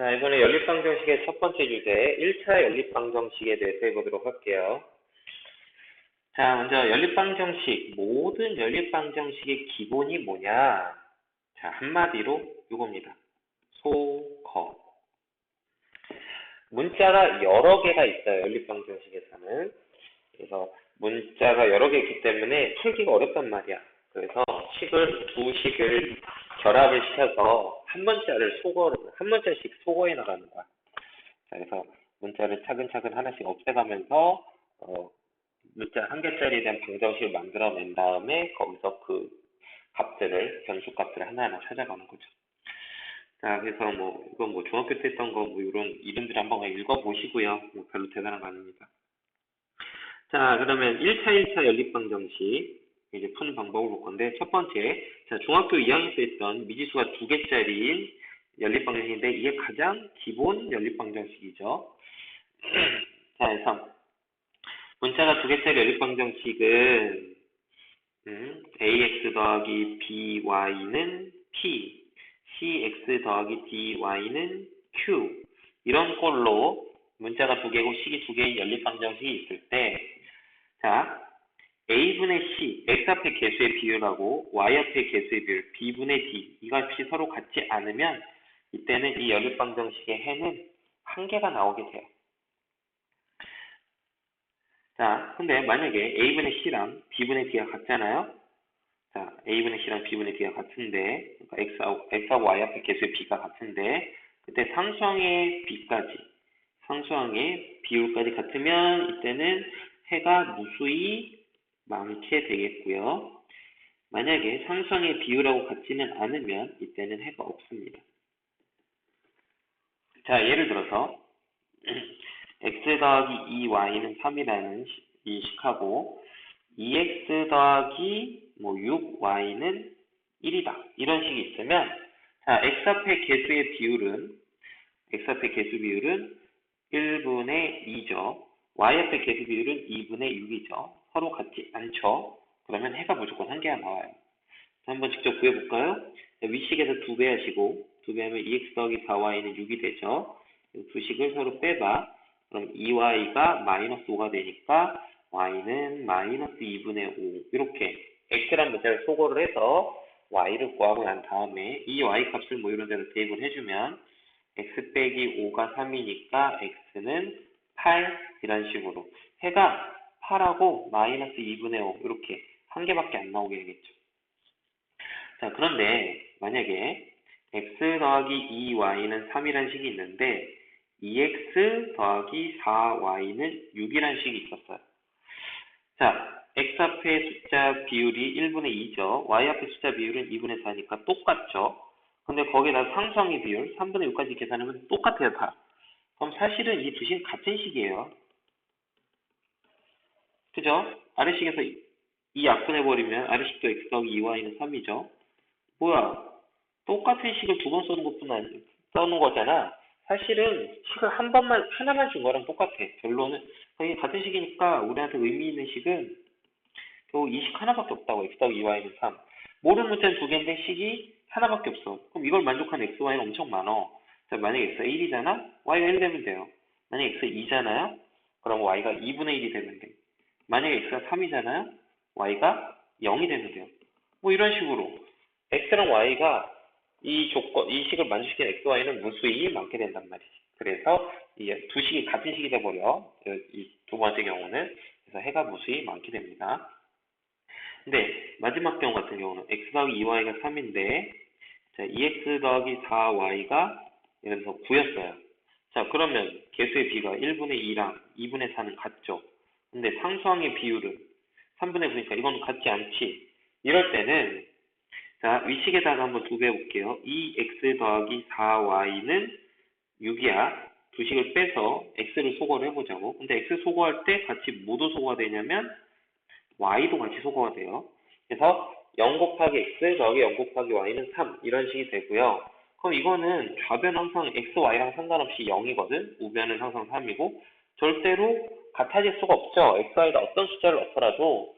자, 이번에 연립방정식의 첫 번째 주제, 1차 연립방정식에 대해서 해보도록 할게요. 자, 먼저 연립방정식, 모든 연립방정식의 기본이 뭐냐? 자, 한마디로 이겁니다. 소거. 문자가 여러 개가 있어요, 연립방정식에서는. 그래서 문자가 여러 개 있기 때문에 풀기가 어렵단 말이야. 그래서 두 식을 결합을 시켜서 한 문자씩 소거해 나가는 거야. 자, 그래서 문자를 차근차근 하나씩 없애가면서 문자 한 개짜리에 대한 방정식을 만들어낸 다음에 거기서 그 변수 값들을 하나하나 찾아가는 거죠. 자, 그래서 이건 중학교 때 했던 거 이런 이름들 한번 읽어보시고요. 별로 대단한 거 아닙니다. 자, 그러면 1차 연립방정식 이제 푸는 방법을 볼 건데, 첫 번째, 자, 중학교 2학년 때 했던 미지수가 2개짜리인 연립방정식인데, 이게 가장 기본 연립방정식이죠. 자, 그래서 문자가 2개짜리 연립방정식은 ax 더하기 by는 p, cx 더하기 dy는 q, 이런 꼴로 문자가 2개고 식이 2개의 연립방정식이 있을 때, 자, a분의 c, x 앞의 개수의 비율하고 y 앞의 개수의 비율, b분의 d, 이것이 서로 같지 않으면 이때는 이 연립방정식의 해는 한 개가 나오게 돼요. 자, 근데 만약에 a분의 c랑 b분의 d가 같잖아요. 자, a분의 c랑 b분의 d가 같은데, 그러니까 x하고 y 앞의 개수의 b가 같은데, 그때 상수항의 비율까지 같으면 이때는 해가 무수히 많게 되겠고요. 만약에 상수항의 비율하고 같지는 않으면 이때는 해가 없습니다. 자, 예를 들어서 x 더하기 2y는 3이라는 이 식하고 2x 더하기 6y는 1이다. 이런 식이 있으면, 자, x 앞의 개수 비율은 1분의 2죠. y 앞의 개수 비율은 2분의 6이죠. 서로 같지 않죠. 그러면 해가 무조건 한 개가 나와요. 한번 직접 구해볼까요? 위식에서 2배 하시고, 2배하면 2x 더하기 4y는 6이 되죠. 두 식을 서로 빼봐. 그럼 2y가 마이너스 5가 되니까 y는 마이너스 2분의 5. 이렇게 x란 문자를 소거를 해서 y를 구하고 난 다음에 이 y 값을 이런 데로 대입을 해주면 x 빼기 5가 3이니까 x는 8, 이런 식으로 해가 8하고 마이너스 2분의 5 이렇게 한 개밖에 안 나오게 되겠죠. 자, 그런데 만약에 x 더하기 2y는 3이라는 식이 있는데 2x 더하기 4y는 6이라는 식이 있었어요. 자, x 앞의 숫자 비율이 1분의 2죠. y 앞의 숫자 비율은 2분의 4니까 똑같죠. 근데 거기다 상수항의 비율 3분의 6까지 계산하면 똑같아요, 다. 그럼 사실은 이 두 식은 같은 식이에요. 그죠? 아래식에서 이 약분해버리면 아래식도 x 더하기 2y는 3이죠. 뭐야? 똑같은 식을 두 번 써는 거잖아. 사실은 식을 하나만 준 거랑 똑같아. 결론은. 이게 같은 식이니까 우리한테 의미 있는 식은 겨우 이 식 하나밖에 없다고. x 더하기 2y는 3. 모르는 문자는 2개인데 식이 하나밖에 없어. 그럼 이걸 만족하는 x, y는 엄청 많아. 자, 만약에 x가 1이잖아? y가 1 되면 돼요. 만약에 x가 2잖아요? 그럼 y가 2분의 1이 되면 돼. 만약에 x가 3이잖아요? y가 0이 되면 돼요. 이런 식으로 x랑 y가 이 식을 만족시키는 x, y는 무수히 많게 된단 말이지. 그래서 이 두 식이 같은 식이 돼버려. 이 두 번째 경우는. 그래서 해가 무수히 많게 됩니다. 근데 마지막 경우 같은 경우는 x 더하기 2y가 3인데, 자, 2x 더하기 4y가 예를 들어서 9였어요. 자, 그러면 개수의 비가 1분의 2랑 2분의 4는 같죠. 근데 상수항의 비율은 3분의 9니까 이건 같지 않지. 이럴 때는, 자, 위식에다가 한번 2배 해볼게요. 2x 더하기 4y는 6이야. 두 식을 빼서 x를 소거를 해보자고. 근데 x 소거할 때 같이 모두 소거가 되냐면 y도 같이 소거가 돼요. 그래서 0 곱하기 x 더하기 0 곱하기 y는 3, 이런 식이 되고요. 그럼 이거는 좌변 항상 x, y랑 상관없이 0이거든. 우변은 항상 3이고 절대로 같아질 수가 없죠. x, y가 어떤 숫자를 넣더라도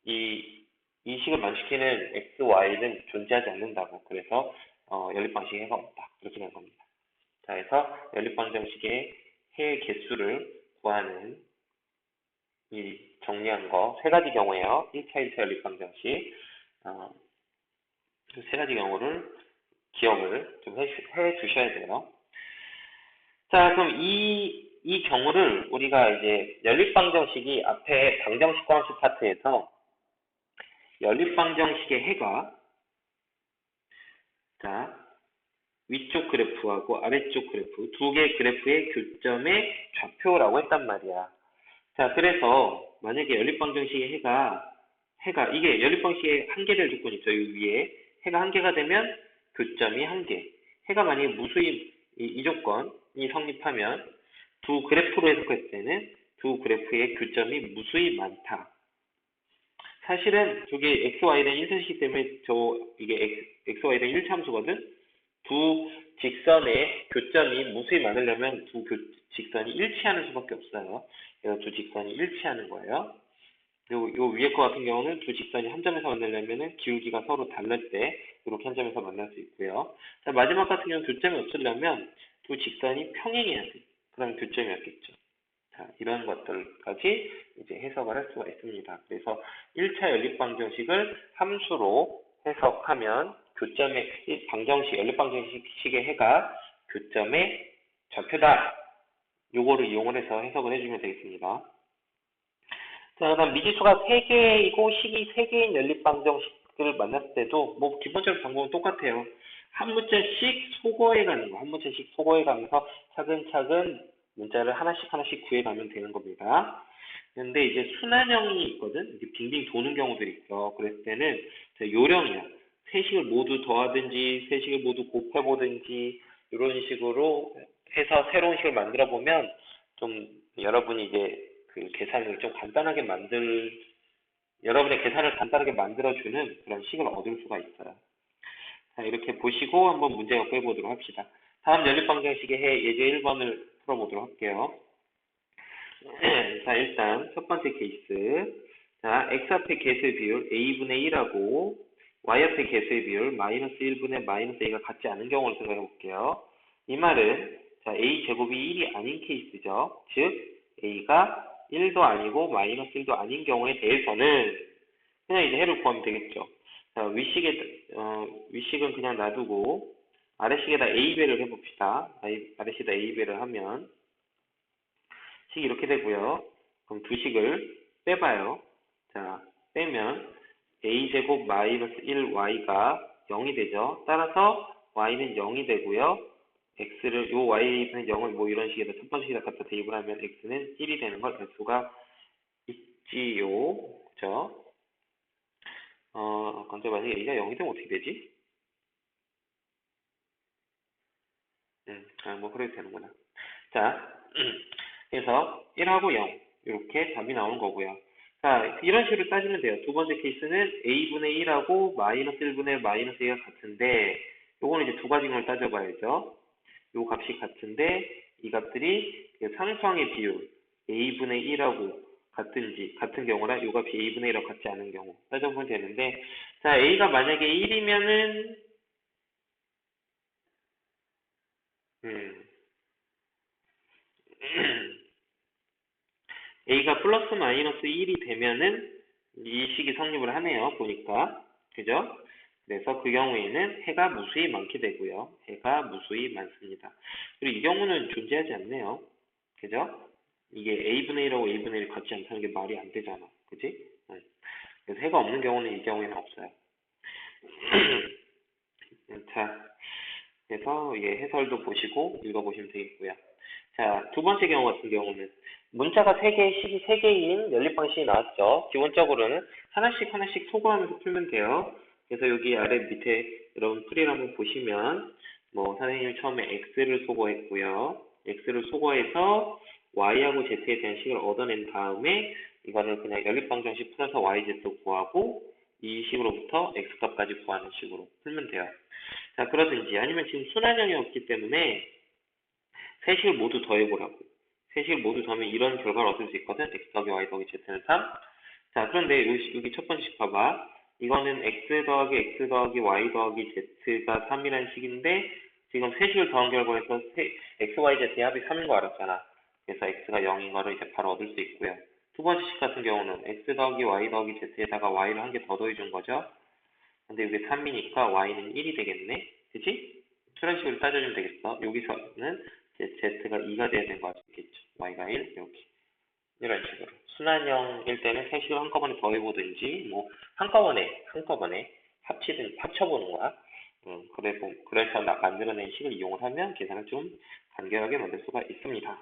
이 식을 만족시키는 x, y는 존재하지 않는다고. 그래서 연립방식의 해가 없다. 이렇게 된 겁니다. 자, 해서 연립방정식의 해의 개수를 구하는 이 정리한 거 세 가지 경우예요. 1차, 1차 연립방정식. 세 가지 경우를 기억을 좀 해 주셔야 돼요. 자, 그럼 이 경우를 우리가 이제 연립방정식이 앞에 방정식 관수 파트에서 연립방정식의 해가 자, 위쪽 그래프하고 아래쪽 그래프 두 개의 그래프의 교점의 좌표라고 했단 말이야. 자, 그래서 만약에 연립방정식의 해가 이게 연립방정식의 한계될 조건이 있죠. 이 위에 해가 한계가 되면 교점이 한계. 해가 만약에 무수히 이 조건이 성립하면 두 그래프로 해석할 때는 두 그래프의 교점이 무수히 많다. 사실은 저게 x, y는 1차시기 때문에 이게 x, y는 1참수거든. 두 직선의 교점이 무수히 많으려면 두 직선이 일치하는 수밖에 없어요. 그래서 두 직선이 일치하는 거예요. 그리고 요 위에 거 같은 경우는 두 직선이 한 점에서 만나려면은 기울기가 서로 다를 때 이렇게 한 점에서 만날 수 있고요. 자, 마지막 같은 경우는 교점이 없으려면 두 직선이 평행해야 돼. 그럼 교점이 없겠죠. 자, 이런 것들까지 이제 해석을 할 수가 있습니다. 그래서 1차 연립방정식을 함수로 해석하면 교점의 연립방정식의 해가 교점의 좌표다. 요거를 이용을 해서 해석을 해주면 되겠습니다. 자, 그다음 미지수가 3개이고 식이 3개인 연립방정식을 만났을 때도 뭐 기본적으로 방법은 똑같아요. 한 문자씩 소거해 가는 거, 한 문자씩 소거해 가면서 차근차근 문자를 하나씩 구해가면 되는 겁니다. 근데 이제 순환형이 있거든. 이게 빙빙 도는 경우들이 있어. 그랬을 때는 요령이야. 세 식을 모두 더하든지 세 식을 모두 곱해보든지 이런 식으로 해서 새로운 식을 만들어 보면 좀 여러분이 이제 그 계산을 좀 간단하게 여러분의 계산을 간단하게 만들어주는 그런 식을 얻을 수가 있어요. 자, 이렇게 보시고 한번 문제 해보도록 합시다. 다음 연립방정식의 해 예제 1번을 풀어보도록 할게요. 자, 일단 첫 번째 케이스. 자, x 앞의 개수의 비율 a분의 1하고 y 앞의 개수의 비율 마이너스 1분의 마이너스 a가 같지 않은 경우를 생각해 볼게요. 이 말은 자, a 제곱이 1이 아닌 케이스죠. 즉 a가 1도 아니고 마이너스 1도 아닌 경우에 대해서는 그냥 이제 해를 구하면 되겠죠. 자, 위식은 그냥 놔두고 아래식에다 a배를 해봅시다. 아래식에다 a배를 하면 식이 이렇게 되고요. 그럼 두 식을 빼봐요. 자, 빼면 a제곱 마이너스 1y가 0이 되죠. 따라서 y는 0이 되고요. 요 y는 0을 뭐 이런 식에다 첫 번째 식에다 갖다 대입을 하면 x는 1이 되는 걸 알 수가 있지요. 그죠? 근데 만약에 a가 0이 되면 어떻게 되지? 뭐 그래도 되는구나. 자, 그래서 1하고 0 이렇게 답이 나오는 거고요. 자, 이런 식으로 따지면 돼요. 두 번째 케이스는 a분의 1하고 마이너스 1분의 마이너스 a가 같은데 요거는 이제 두 가지 걸 따져봐야죠. 요 값이 같은데 이 값들이 상수항의 비율 a분의 1하고 같은 경우나 요 값이 a분의 1하고 같지 않은 경우 따져보면 되는데 자, a가 만약에 1이면은 a가 플러스 마이너스 1이 되면은 이 식이 성립을 하네요. 보니까. 그죠? 그래서 그 경우에는 해가 무수히 많게 되고요. 해가 무수히 많습니다. 그리고 이 경우는 존재하지 않네요. 그죠? 이게 a분의 1하고 a분의 1 같지 않다는 게 말이 안 되잖아. 그지? 그래서 해가 없는 경우는 이 경우에는 없어요. 자, 그래서 이게 해설도 보시고 읽어보시면 되겠고요. 자, 두 번째 경우 같은 경우는 문자가 3개, 식이 3개인 연립방식이 나왔죠. 기본적으로는 하나씩 소거하면서 풀면 돼요. 그래서 여기 아래 밑에 여러분 풀이를 한번 보시면 뭐 선생님이 처음에 x를 소거했고요. x를 소거해서 y하고 z에 대한 식을 얻어낸 다음에 이거를 그냥 연립방정식 풀어서 y, z 구하고 이 식으로부터 x값까지 구하는 식으로 풀면 돼요. 자, 그러든지 아니면 지금 순환형이 없기 때문에 세 식을 모두 더해보라고. 세 식을 모두 더하면 이런 결과를 얻을 수 있거든. x 더하기 y 더하기 z는 3. 자, 그런데 여기 첫 번째 식 봐봐. 이거는 x 더하기 y 더하기 z가 3이라는 식인데 지금 세 식을 더한 결과에서 x, y, z의 합이 3인 거 알았잖아. 그래서 x가 0인 거를 이제 바로 얻을 수 있고요. 두 번째 식 같은 경우는 x 더하기 y 더하기 z에다가 y를 한 개 더 더해준 거죠. 근데 이게 3이니까 y는 1이 되겠네? 그치? 이런 식으로 따져주면 되겠어. 여기서는 이제 z가 2가 돼야 되는 거 알겠죠? y가 1, 이렇게. 이런 식으로. 순환형일 때는 세 식을 한꺼번에 더해보든지, 뭐, 한꺼번에 합쳐보는 거야. 그래서 만들어낸 식을 이용을 하면 계산을 좀 간결하게 만들 수가 있습니다.